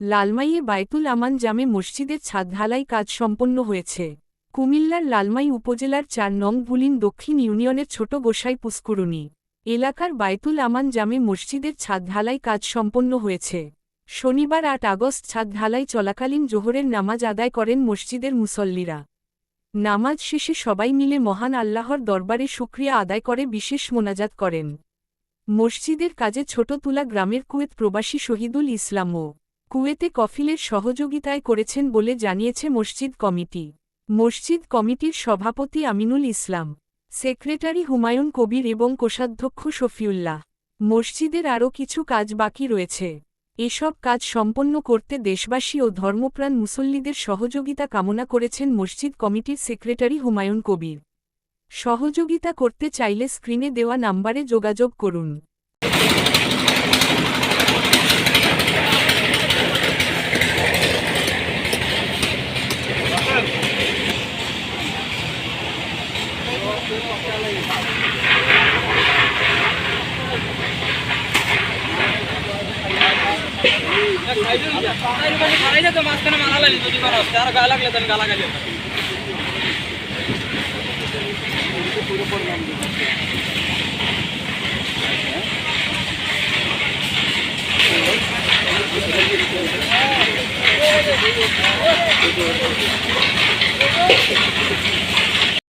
লালমাইয়ে বায়তুল আমান জামে মসজিদের ছাদ ঢালাই কাজ সম্পন্ন হয়েছে। কুমিল্লার লালমাই উপজেলার ৪ নং বুলিন দক্ষিণ ইউনিয়নের ছোট গোসাই পুষ্কুরণী এলাকার বায়তুল আমান জামে মসজিদের ছাদ ঢালাই কাজ সম্পন্ন হয়েছে। শনিবার ৮ আগস্ট ছাদ ঢালাই চলাকালীন জোহরের নামাজ আদায় করেন মসজিদের মুসল্লিরা। নামাজ শেষে সবাই মিলে মহান আল্লাহর দরবারে শুকরিয়া আদায় করে বিশেষ মোনাজাত করেন। মসজিদের কাজে ছোটতুলা গ্রামের কুয়েত প্রবাসী শহীদুল ইসলাম ও কুয়েতে কফিলের সহযোগিতায় করেছেন বলে জানিয়েছে মসজিদ কমিটি। মসজিদ কমিটির সভাপতি আমিনুল ইসলাম, সেক্রেটারি হুমায়ুন কবির এবং কোষাধ্যক্ষ শফিউল্লাহ। মসজিদের আরও কিছু কাজ বাকি রয়েছে। এসব কাজ সম্পন্ন করতে দেশবাসী ও ধর্মপ্রাণ মুসল্লিদের সহযোগিতা কামনা করেছেন মসজিদ কমিটির সেক্রেটারি হুমায়ুন কবির। সহযোগিতা করতে চাইলে স্ক্রিনে দেওয়া নাম্বারে যোগাযোগ করুন। মাঝখানে মারা লাগলি যদি আর গায়ে লাগলে তাহলে গালা গালি Thank you.